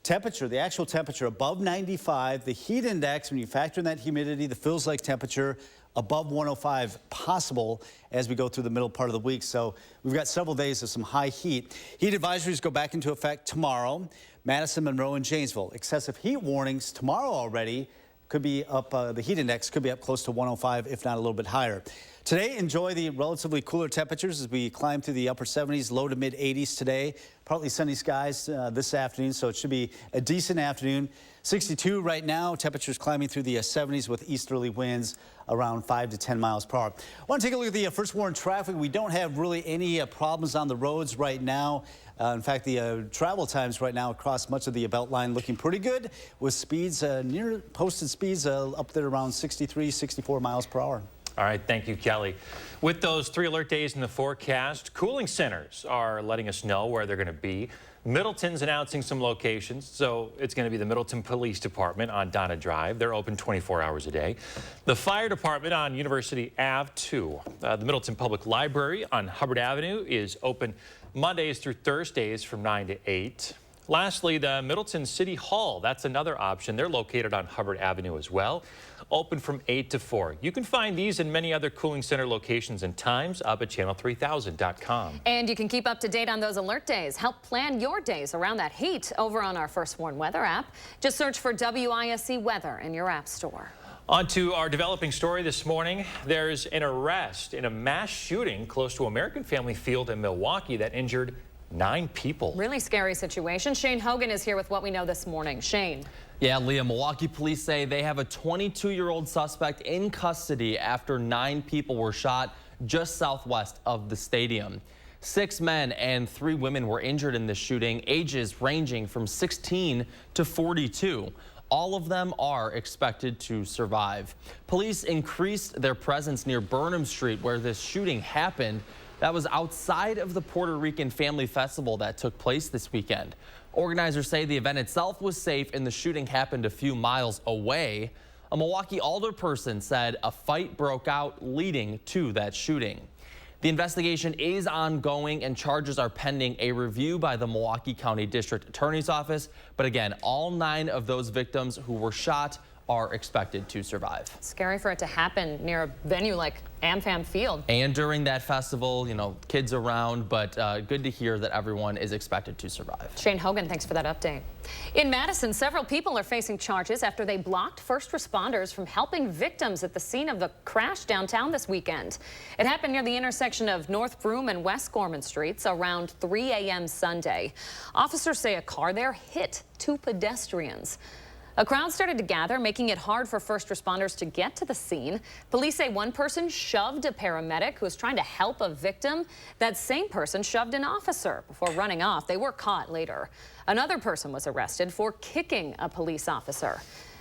actual temperature above 95, the heat index, when you factor in that humidity, the feels-like temperature above 105 possible as we go through the middle part of the week. So we've got several days of some high heat. Heat advisories go back into effect tomorrow. Madison, Monroe, and Janesville. Excessive heat warnings tomorrow already. Could be up, the heat index could be up close to 105, if not a little bit higher. Today, enjoy the relatively cooler temperatures as we climb through the upper 70s, low to mid 80s today. Partly sunny skies this afternoon, so it should be a decent afternoon. 62 right now, temperatures climbing through the 70s with easterly winds around 5 to 10 miles per hour. I want to take a look at the First Warn traffic. We don't have really any problems on the roads right now. In fact, the travel times right now across much of the Beltline looking pretty good, with speeds near posted speeds up there around 63, 64 miles per hour. All right, thank you, Kelly. With those 3 alert days in the forecast, cooling centers are letting us know where they're going to be. Middleton's announcing some locations, so it's going to be the Middleton Police Department on Donna Drive. They're open 24 hours a day. The Fire Department on University Ave 2. The Middleton Public Library on Hubbard Avenue is open Mondays through Thursdays from 9 to 8. Lastly, the Middleton City Hall, that's another option. They're located on Hubbard Avenue as well, open from 8 to 4. You can find these and many other cooling center locations and times up at channel3000.com. And you can keep up to date on those alert days. Help plan your days around that heat over on our First Warn Weather app. Just search for WISC Weather in your app store. On to our developing story this morning. There's an arrest in a mass shooting close to American Family Field in Milwaukee that injured 9 people. Really scary situation. Shane Hogan is here with what we know this morning. Shane. Yeah, Leah, Milwaukee police say they have a 22-year-old suspect in custody after 9 people were shot just southwest of the stadium. 6 men and 3 women were injured in this shooting, ages ranging from 16 to 42. All of them are expected to survive. Police increased their presence near Burnham Street where this shooting happened. That was outside of the Puerto Rican Family Festival that took place this weekend. Organizers say the event itself was safe and the shooting happened a few miles away. A Milwaukee alderperson said a fight broke out leading to that shooting. The investigation is ongoing and charges are pending a review by the Milwaukee County District Attorney's Office. But again, all 9 of those victims who were shot are expected to survive. Scary for it to happen near a venue like AmFam Field. And during that festival, you know, kids around, but good to hear that everyone is expected to survive. Shane Hogan, thanks for that update. In Madison, several people are facing charges after they blocked first responders from helping victims at the scene of the crash downtown this weekend. It happened near the intersection of North Broome and West Gorman Streets around 3 a.m. Sunday. Officers say a car there hit 2 pedestrians. A crowd started to gather, making it hard for first responders to get to the scene. Police say one person shoved a paramedic who was trying to help a victim. That same person shoved an officer before running off. They were caught later. Another person was arrested for kicking a police officer.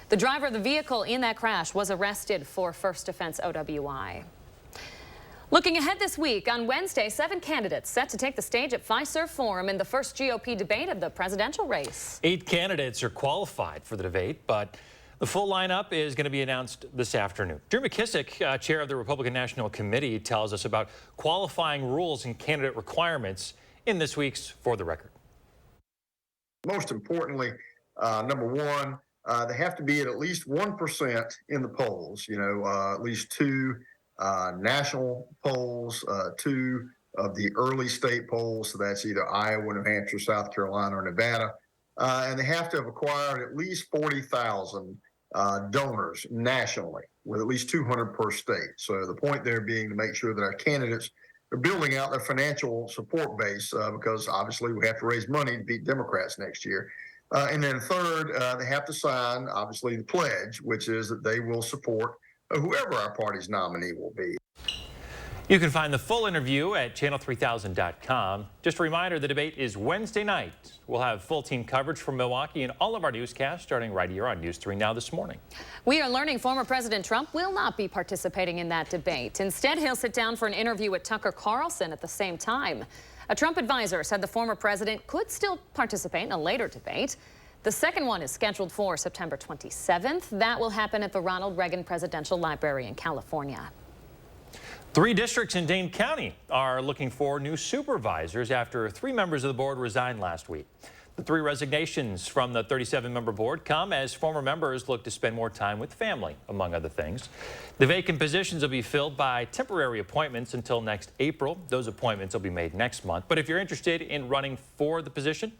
The driver of the vehicle in that crash was arrested for first offense OWI. Looking ahead this week, on Wednesday, 7 candidates set to take the stage at Fiserv Forum in the first GOP debate of the presidential race. 8 candidates are qualified for the debate, but the full lineup is going to be announced this afternoon. Drew McKissick, chair of the Republican National Committee, tells us about qualifying rules and candidate requirements in this week's For the Record. Most importantly, number one, they have to be at least 1% in the polls, at least 2 national polls, 2 of the early state polls, so that's either Iowa, New Hampshire, South Carolina, or Nevada, and they have to have acquired at least 40,000 donors nationally, with at least 200 per state. So the point there being to make sure that our candidates are building out their financial support base, because obviously we have to raise money to beat Democrats next year. And then third, they have to sign, obviously, the pledge, which is that they will support whoever our party's nominee will be. You can find the full interview at channel3000.com. Just a reminder, the debate is Wednesday night. We'll have full team coverage from Milwaukee and all of our newscasts starting right here on News 3 Now this morning. We are learning former President Trump will not be participating in that debate. Instead, he'll sit down for an interview with Tucker Carlson at the same time. A Trump advisor said the former president could still participate in a later debate. The second one is scheduled for September 27th. That will happen at the Ronald Reagan Presidential Library in California. 3 districts in Dane County are looking for new supervisors after 3 members of the board resigned last week. The 3 resignations from the 37-member board come as former members look to spend more time with family, among other things. The vacant positions will be filled by temporary appointments until next April. Those appointments will be made next month. But if you're interested in running for the position,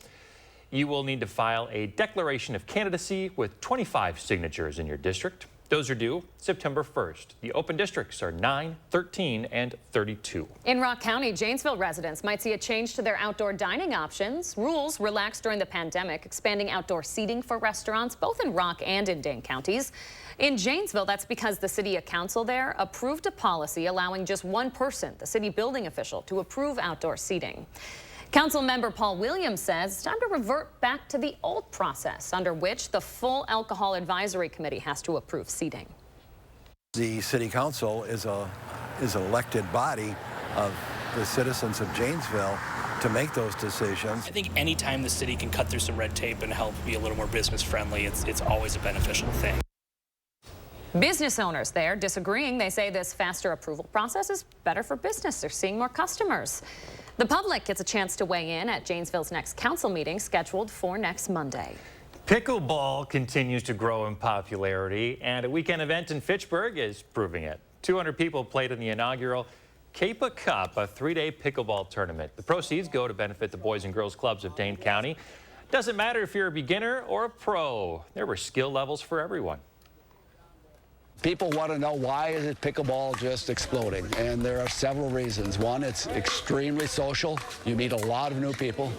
you will need to file a declaration of candidacy with 25 signatures in your district. Those are due September 1st. The open districts are 9, 13, and 32. In Rock County, Janesville residents might see a change to their outdoor dining options. Rules relaxed during the pandemic, expanding outdoor seating for restaurants, both in Rock and in Dane counties. In Janesville, that's because the city council there approved a policy allowing just one person, the city building official, to approve outdoor seating. Council member Paul Williams says it's time to revert back to the old process under which the full Alcohol Advisory Committee has to approve seating. The city council is an elected body of the citizens of Janesville to make those decisions. I think anytime the city can cut through some red tape and help be a little more business friendly, it's always a beneficial thing. Business owners there disagreeing. They say this faster approval process is better for business. They're seeing more customers. The public gets a chance to weigh in at Janesville's next council meeting scheduled for next Monday. Pickleball continues to grow in popularity, and a weekend event in Fitchburg is proving it. 200 people played in the inaugural Capa Cup, a 3-day pickleball tournament. The proceeds go to benefit the Boys and Girls Clubs of Dane County. Doesn't matter if you're a beginner or a pro. There were skill levels for everyone. People want to know, why is it pickleball just exploding? And there are several reasons. One, it's extremely social. You meet a lot of new people.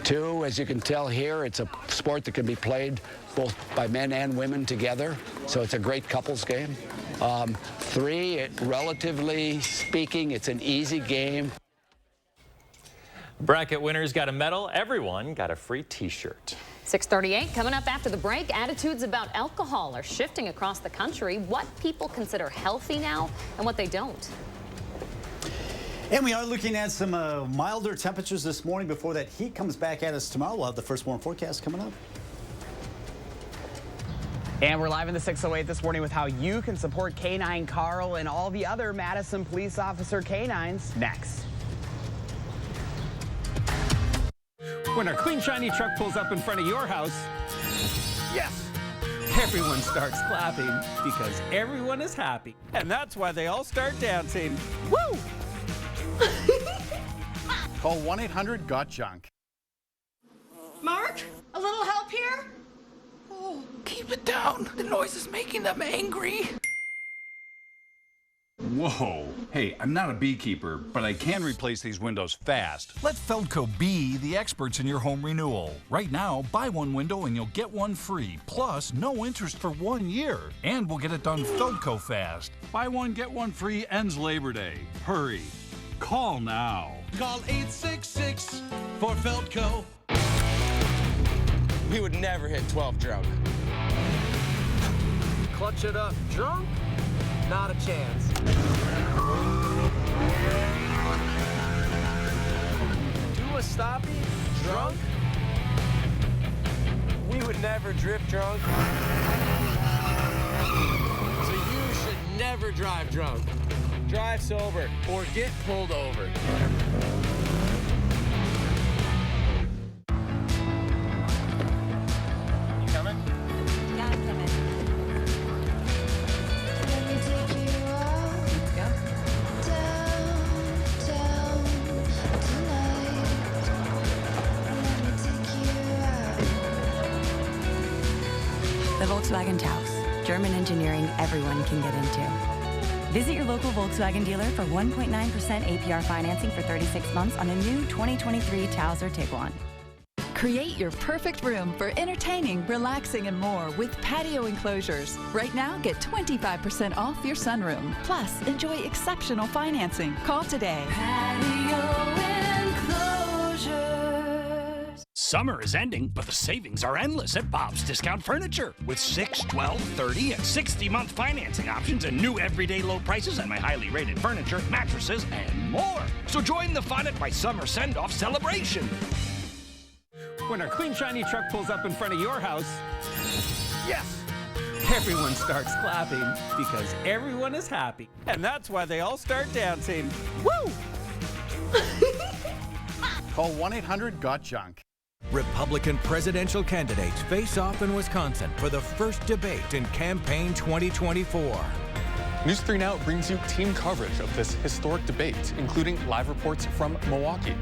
2, as you can tell here, it's a sport that can be played both by men and women together, so it's a great couples game. 3, relatively speaking, it's an easy game. Bracket winners got a medal. Everyone got a free T-shirt. 6:38 coming up after the break. Attitudes about alcohol are shifting across the country. What people consider healthy now and what they don't. And we are looking at some milder temperatures this morning before that heat comes back at us tomorrow. We'll have the first warm forecast coming up. And we're live in the 608 this morning with how you can support K9 Carl and all the other Madison police officer K9s next. When our clean, shiny truck pulls up in front of your house, yes, everyone starts clapping because everyone is happy. And that's why they all start dancing. Woo! Call 1-800-GOT-JUNK. Mark, a little help here? Keep it down. The noise is making them angry. Whoa. Hey, I'm not a beekeeper, but I can replace these windows fast. Let Feldco be the experts in your home renewal. Right now, buy one window and you'll get one free. Plus, no interest for 1 year. And we'll get it done Feldco fast. Buy one, get one free ends Labor Day. Hurry. Call now. Call 866 for Feldco. We would never hit 12 drunk. Clutch it up drunk? Not a chance. Do a stoppie drunk? We would never drift drunk. So you should never drive drunk. Drive sober or get pulled over. You coming? Yeah, I'm coming. The Volkswagen Taos, German engineering everyone can get into. Visit your local Volkswagen dealer for 1.9% APR financing for 36 months on a new 2023 Taos or Tiguan. Create your perfect room for entertaining, relaxing, and more with patio enclosures. Right now, get 25% off your sunroom. Plus, enjoy exceptional financing. Call today. Patio enclosures. Summer is ending, but the savings are endless at Bob's Discount Furniture. With 6, 12, 30, and 60-month financing options and new everyday low prices on my highly rated furniture, mattresses, and more. So join the fun at my summer send-off celebration. When our clean, shiny truck pulls up in front of your house, yes! Everyone starts clapping because everyone is happy. And that's why they all start dancing. Woo! Call 1-800-GOT-JUNK. Republican presidential candidates face off in Wisconsin for the first debate in campaign 2024. News 3 Now brings you team coverage of this historic debate, including live reports from Milwaukee.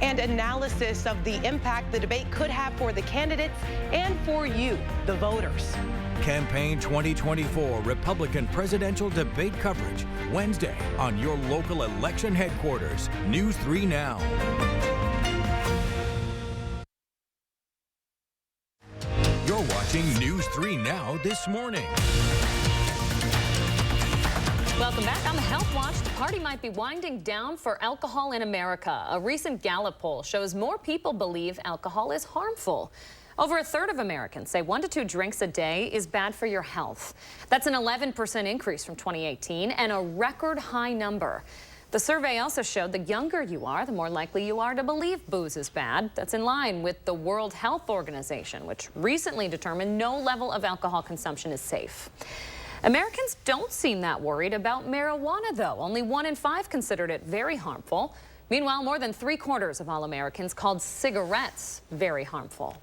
And analysis of the impact the debate could have for the candidates and for you, the voters. Campaign 2024 Republican presidential debate coverage, Wednesday on your local election headquarters. News 3 Now. You're watching News 3 Now this morning. Welcome back. On the Health Watch, the party might be winding down for alcohol in America. A recent Gallup poll shows more people believe alcohol is harmful. Over a third of Americans say 1 to 2 drinks a day is bad for your health. That's an 11% increase from 2018 and a record high number. The survey also showed the younger you are, the more likely you are to believe booze is bad. That's in line with the World Health Organization, which recently determined no level of alcohol consumption is safe. Americans don't seem that worried about marijuana, though. Only 1 in 5 considered it very harmful. Meanwhile, more than 3/4 of all Americans called cigarettes very harmful.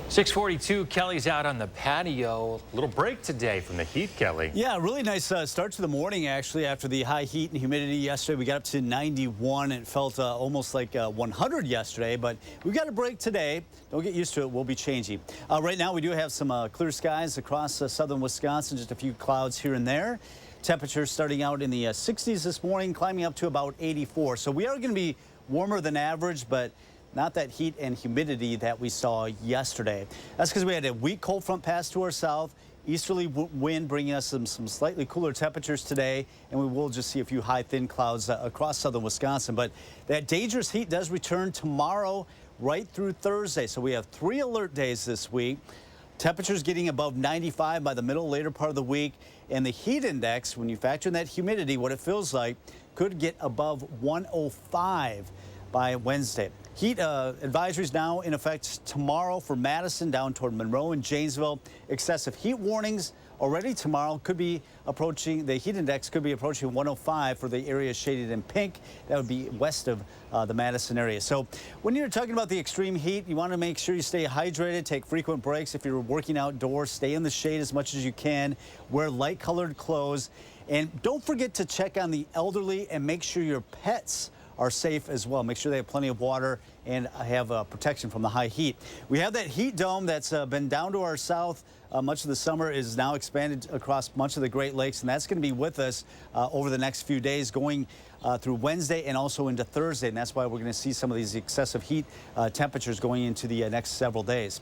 6:42, Kelly's out on the patio. A little break today from the heat, Kelly. Yeah, really nice start to the morning, actually, after the high heat and humidity yesterday. We got up to 91, and it felt almost like 100 yesterday, but we got a break today. Don't get used to it. We'll be changing. Right now, we do have some clear skies across southern Wisconsin, just a few clouds here and there. Temperatures starting out in the 60s this morning, climbing up to about 84. So we are going to be warmer than average, but not that heat and humidity that we saw yesterday. That's because we had a weak cold front pass to our south, easterly wind bringing us some slightly cooler temperatures today, and we will just see a few high, thin clouds across southern Wisconsin. But that dangerous heat does return tomorrow right through Thursday. So we have 3 alert days this week. Temperatures getting above 95 by the later part of the week. And the heat index, when you factor in that humidity, what it feels like, could get above 105 by Wednesday. Heat advisories now in effect tomorrow for Madison down toward Monroe and Janesville. Excessive heat warnings already tomorrow could be approaching, the heat index could be approaching 105 for the area shaded in pink. That would be west of the Madison area. So when you're talking about the extreme heat, you want to make sure you stay hydrated, take frequent breaks. If you're working outdoors, stay in the shade as much as you can, wear light colored clothes, and don't forget to check on the elderly and make sure your pets are safe as well. Make sure they have plenty of water and have protection from the high heat. We have that heat dome that's been down to our south much of the summer, is now expanded across much of the Great Lakes, and that's going to be with us over the next few days, going through Wednesday and also into Thursday, and that's why we're going to see some of these excessive heat temperatures going into the next several days.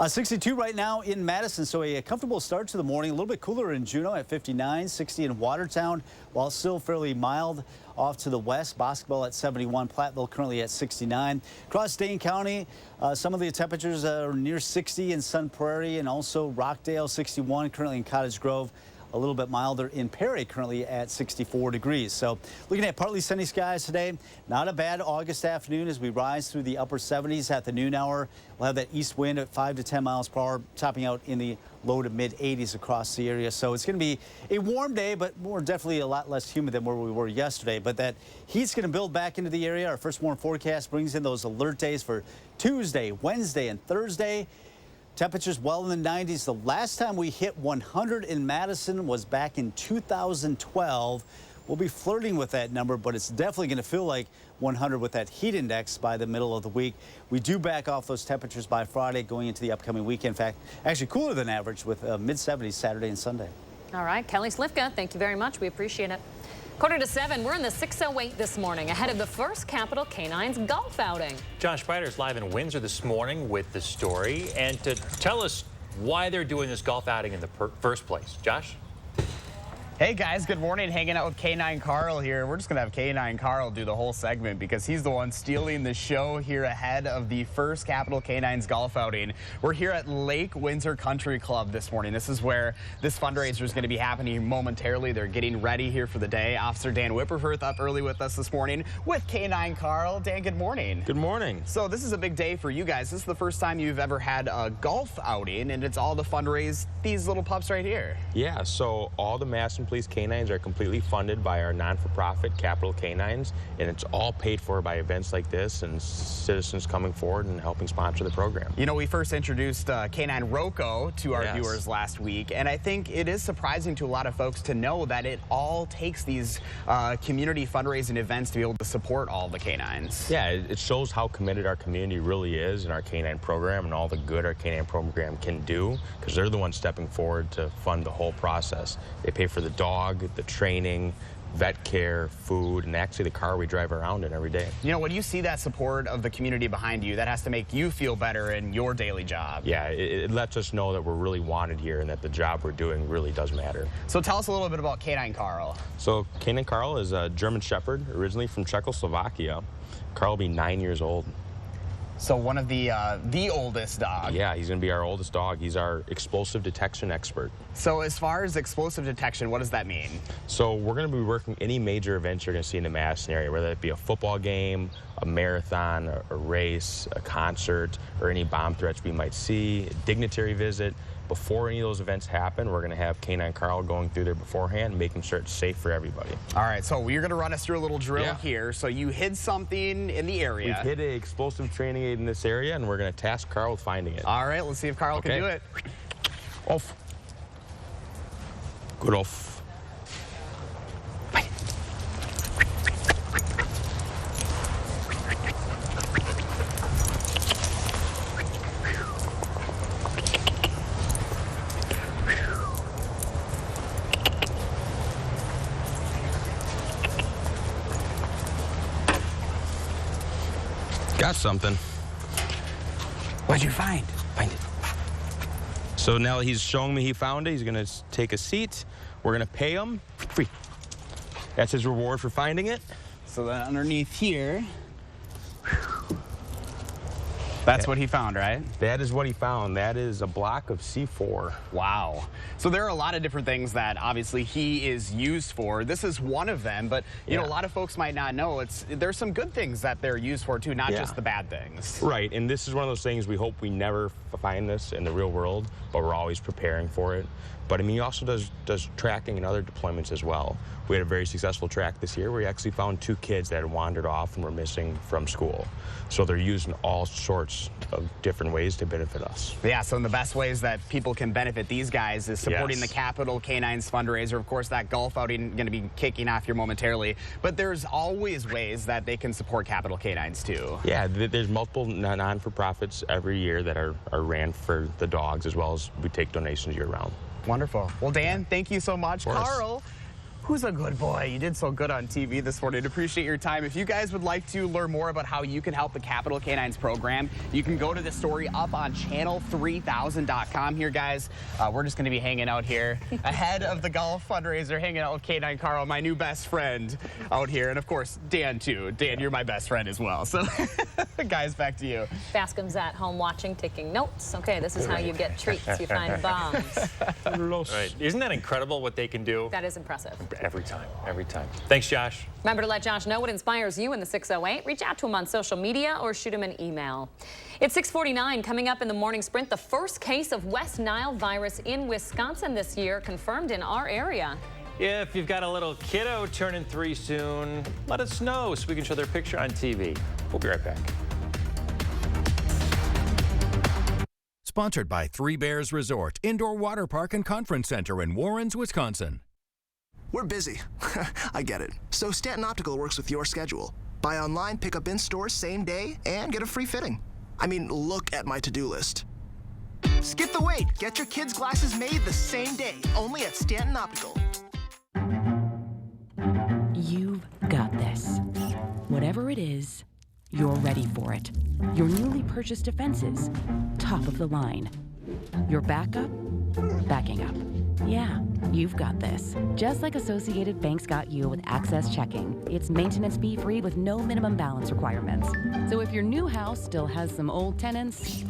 62 right now in Madison, so a comfortable start to the morning. A little bit cooler in Juneau at 59, 60 in Watertown, while still fairly mild off to the west. Basketball at 71, Platteville currently at 69. Across Dane County, some of the temperatures are near 60 in Sun Prairie and also Rockdale, 61 currently in Cottage Grove. A little bit milder in Perry, currently at 64 degrees. So looking at partly sunny skies today, not a bad August afternoon as we rise through the upper 70s at the noon hour. We'll have that east wind at 5 to 10 miles per hour, topping out in the low to mid 80s across the area. So it's going to be a warm day, but definitely a lot less humid than where we were yesterday. But that heat's going to build back into the area. Our first warm forecast brings in those alert days for Tuesday, Wednesday, and Thursday. Temperatures well in the 90s. The last time we hit 100 in Madison was back in 2012. We'll be flirting with that number, but it's definitely going to feel like 100 with that heat index by the middle of the week. We do back off those temperatures by Friday going into the upcoming weekend. In fact, actually cooler than average with mid-70s Saturday and Sunday. All right, Kelly Slifka, thank you very much. We appreciate it. 6:45, we're in the 608 this morning ahead of the first Capital Canines golf outing. Josh Spider's live in Windsor this morning with the story and to tell us why they're doing this golf outing in the first place. Josh? Hey guys, good morning. Hanging out with K9 Carl here. We're just gonna have K9 Carl do the whole segment because he's the one stealing the show here ahead of the first Capital Canines golf outing. We're here at Lake Windsor Country Club this morning. This is where this fundraiser is going to be happening momentarily. They're getting ready here for the day. Officer Dan Whipperfirth up early with us this morning with K9 Carl. Dan, good morning. Good morning. So this is a big day for you guys. This is the first time you've ever had a golf outing, and it's all to fundraise these little pups right here. Yeah, so all the Madison Police Canines are completely funded by our non-for-profit Capital Canines, and it's all paid for by events like this and citizens coming forward and helping sponsor the program. You know, we first introduced K9 Rocco to our viewers last week, and I think it is surprising to a lot of folks to know that it all takes these community fundraising events to be able to support all the canines. Yeah, it shows how committed our community really is in our canine program and all the good our canine program can do, because they're the ones stepping forward to fund the whole process. They pay for the dog, the training, vet care, food, and actually the car we drive around in every day. You know, when you see that support of the community behind you, that has to make you feel better in your daily job. Yeah, it lets us know that we're really wanted here and that the job we're doing really does matter. So tell us a little bit about K9 Carl. So K9 Carl is a German Shepherd, originally from Czechoslovakia. Carl will be 9 years old. So one of the oldest dog. Yeah, he's going to be our oldest dog. He's our explosive detection expert. So as far as explosive detection, what does that mean? So we're going to be working any major events you're going to see in the Madison area, whether it be a football game, a marathon, a race, a concert, or any bomb threats we might see, a dignitary visit. Before any of those events happen, we're going to have K9 Carl going through there beforehand, making sure it's safe for everybody. All right, so you're going to run us through a little drill here. So you hid something in the area. We've hid an explosive training aid in this area, and we're going to task Carl with finding it. All right, let's see if Carl can do it. Off. Good off. Got something. What'd you find? Find it. So now that he's showing me he found it, he's gonna take a seat. We're gonna pay him free. That's his reward for finding it. So then underneath here, that's what he found, right? That is what he found. That is a block of C4. Wow. So there are a lot of different things that obviously he is used for. This is one of them, but you know, a lot of folks might not know there's some good things that they're used for too, not just the bad things. Right, and this is one of those things we hope we never find this in the real world, but we're always preparing for it. But I mean, he also does tracking and other deployments as well. We had a very successful track this year where we actually found 2 kids that had wandered off and were missing from school. So they're used in all sorts sorts of different ways to benefit us. Yeah, so in the best ways that people can benefit these guys is supporting the Capital Canines fundraiser. Of course, that golf outing going to be kicking off here momentarily, but there's always ways that they can support Capital Canines too. Yeah, there's multiple non-for-profits every year that are ran for the dogs, as well as we take donations year-round. Wonderful. Well, Dan, thank you so much. Carl, who's a good boy. You did so good on TV this morning. Appreciate your time. If you guys would like to learn more about how you can help the Capital Canines program, you can go to the story up on channel3000.com here, guys. We're just going to be hanging out here ahead of the golf fundraiser, hanging out with K9 Carl, my new best friend out here. And, of course, Dan, too. Dan, you're my best friend as well. So, guys, back to you. Bascom's at home watching, taking notes. Okay, this is how you get treats. You find bombs. Right. Isn't that incredible what they can do? That is impressive. Every time, every time. Thanks, Josh. Remember to let Josh know what inspires you in the 608. Reach out to him on social media or shoot him an email. It's 6:49. Coming up in the morning sprint, the first case of West Nile virus in Wisconsin this year confirmed in our area. If you've got a little kiddo turning 3 soon, let us know so we can show their picture on TV. We'll be right back. Sponsored by Three Bears Resort, Indoor Water Park and Conference Center in Warrens, Wisconsin. We're busy. I get it. So Stanton Optical works with your schedule. Buy online, pick up in store same day, and get a free fitting. I mean, look at my to-do list. Skip the wait. Get your kids' glasses made the same day, only at Stanton Optical. You've got this. Whatever it is, you're ready for it. Your newly purchased defenses, top of the line. Your backup, backing up. Yeah, you've got this. Just like Associated Bank's got you with Access Checking. It's maintenance fee-free with no minimum balance requirements. So if your new house still has some old tenants,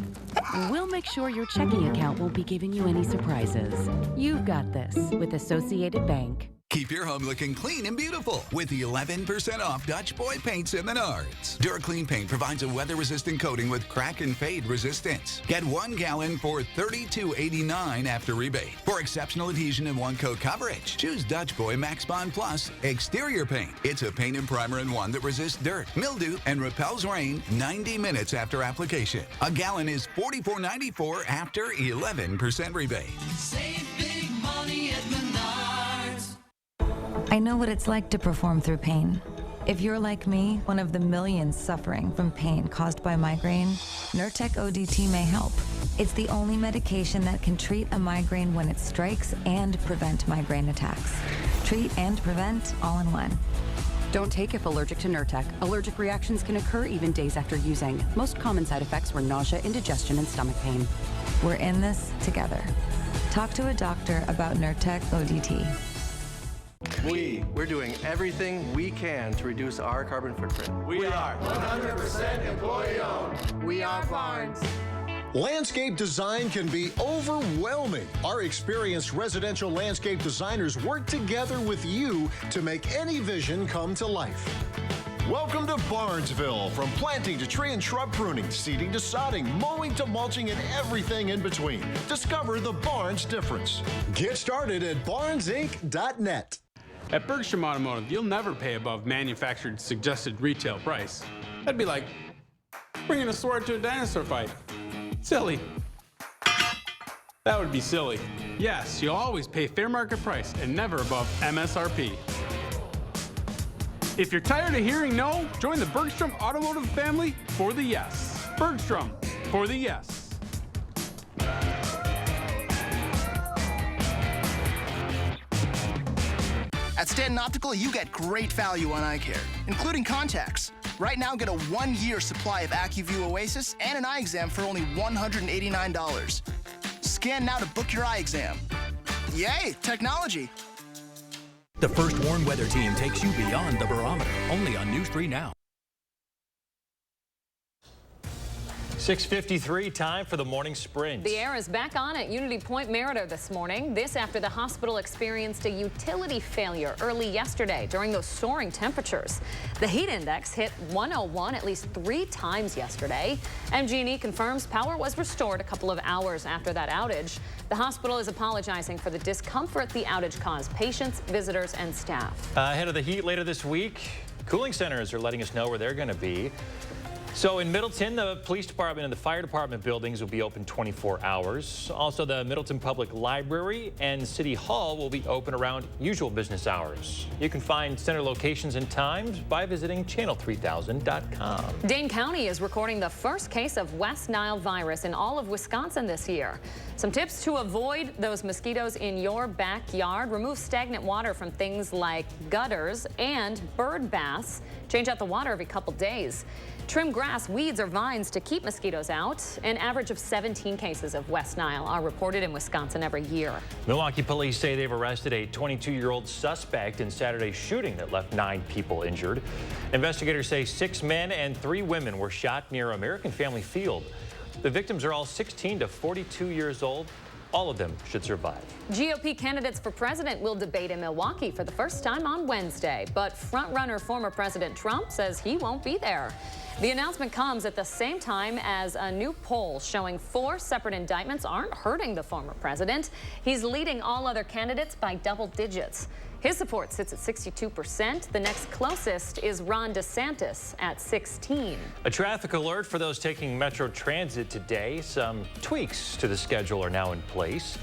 we'll make sure your checking account won't be giving you any surprises. You've got this with Associated Bank. Keep your home looking clean and beautiful with the 11% off Dutch Boy paints at Menards. DuraClean paint provides a weather-resistant coating with crack and fade resistance. Get 1 gallon for $32.89 after rebate. For exceptional adhesion and one-coat coverage, choose Dutch Boy Max Bond Plus Exterior Paint. It's a paint and primer in one that resists dirt, mildew, and repels rain 90 minutes after application. A gallon is $44.94 after 11% rebate. Save big money at Menards. I know what it's like to perform through pain. If you're like me, one of the millions suffering from pain caused by migraine, Nurtec ODT may help. It's the only medication that can treat a migraine when it strikes and prevent migraine attacks. Treat and prevent all in one. Don't take if allergic to Nurtec. Allergic reactions can occur even days after using. Most common side effects were nausea, indigestion, and stomach pain. We're in this together. Talk to a doctor about Nurtec ODT. We're doing everything we can to reduce our carbon footprint. We are 100% employee-owned. We are Barnes. Landscape design can be overwhelming. Our experienced residential landscape designers work together with you to make any vision come to life. Welcome to Barnesville. From planting to tree and shrub pruning, seeding to sodding, mowing to mulching, and everything in between. Discover the Barnes difference. Get started at barnesinc.net. At Bergstrom Automotive, you'll never pay above manufactured suggested retail price. That'd be like bringing a sword to a dinosaur fight. Silly. That would be silly. Yes, you'll always pay fair market price and never above MSRP. If you're tired of hearing no, join the Bergstrom Automotive family for the yes. Bergstrom for the yes. At Stanton Optical, you get great value on eye care, including contacts. Right now, get a 1-year supply of AccuView Oasis and an eye exam for only $189. Scan now to book your eye exam. Yay, technology. The First Warn Weather Team takes you beyond the barometer, only on News 3 Now. 6:53, time for the morning sprint. The air is back on at Unity Point Merida this morning. This after the hospital experienced a utility failure early yesterday during those soaring temperatures. The heat index hit 101 at least 3 times yesterday. MG&E confirms power was restored a couple of hours after that outage. The hospital is apologizing for the discomfort the outage caused patients, visitors, and staff. Ahead of the heat later this week, cooling centers are letting us know where they're going to be. So in Middleton, the police department and the fire department buildings will be open 24 hours. Also, the Middleton Public Library and City Hall will be open around usual business hours. You can find center locations and times by visiting channel3000.com. Dane County is recording the first case of West Nile virus in all of Wisconsin this year. Some tips to avoid those mosquitoes in your backyard: remove stagnant water from things like gutters and bird baths. Change out the water every couple days. Trim grass, weeds, or vines to keep mosquitoes out. An average of 17 cases of West Nile are reported in Wisconsin every year. Milwaukee police say they've arrested a 22-year-old suspect in Saturday's shooting that left 9 people injured. Investigators say 6 men and 3 women were shot near American Family Field. The victims are all 16 to 42 years old. All of them should survive. GOP candidates for president will debate in Milwaukee for the first time on Wednesday, but frontrunner former President Trump says he won't be there. The announcement comes at the same time as a new poll showing 4 separate indictments aren't hurting the former president. He's leading all other candidates by double digits. His support sits at 62%. The next closest is Ron DeSantis at 16%. A traffic alert for those taking Metro Transit today. Some tweaks to the schedule are now in place.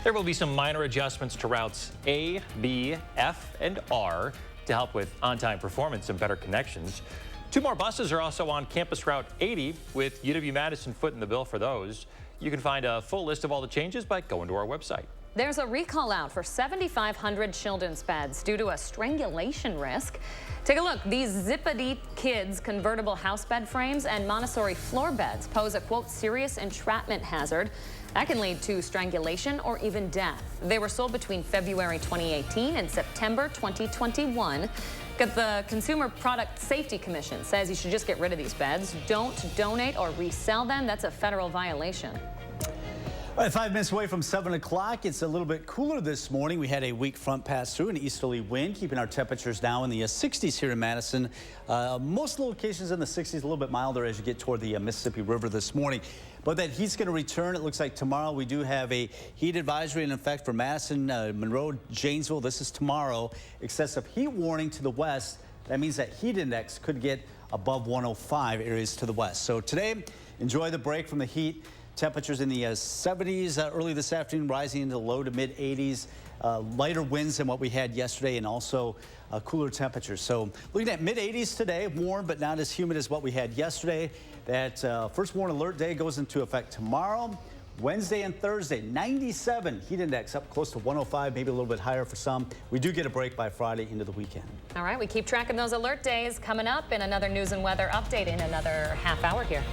There will be some minor adjustments to routes A, B, F, and R to help with on-time performance and better connections. 2 more buses are also on Campus Route 80 with UW-Madison footing the bill for those. You can find a full list of all the changes by going to our website. There's a recall out for 7,500 children's beds due to a strangulation risk. Take a look. These Zippity Kids convertible house bed frames and Montessori floor beds pose a, quote, serious entrapment hazard that can lead to strangulation or even death. They were sold between February 2018 and September 2021. The Consumer Product Safety Commission says you should just get rid of these beds. Don't donate or resell them. That's a federal violation. All right, 5 minutes away from 7 o'clock. It's a little bit cooler this morning. We had a weak front pass through, an easterly wind, keeping our temperatures now in the 60s here in Madison. Most locations in the 60s, a little bit milder as you get toward the Mississippi River this morning. But that heat's going to return. It looks like tomorrow we do have a heat advisory in effect for Madison, Monroe, Janesville. This is tomorrow. Excessive heat warning to the west. That means that heat index could get above 105 areas to the west. So today, enjoy the break from the heat. Temperatures in the 70s early this afternoon, rising into the low to mid 80s. Lighter winds than what we had yesterday, and also cooler temperatures. So looking at mid 80s today, warm but not as humid as what we had yesterday. That first warn alert day goes into effect tomorrow. Wednesday and Thursday, 97 heat index, up close to 105, maybe a little bit higher for some. We do get a break by Friday into the weekend. All right, we keep tracking those alert days. Coming up in another news and weather update in another half hour here.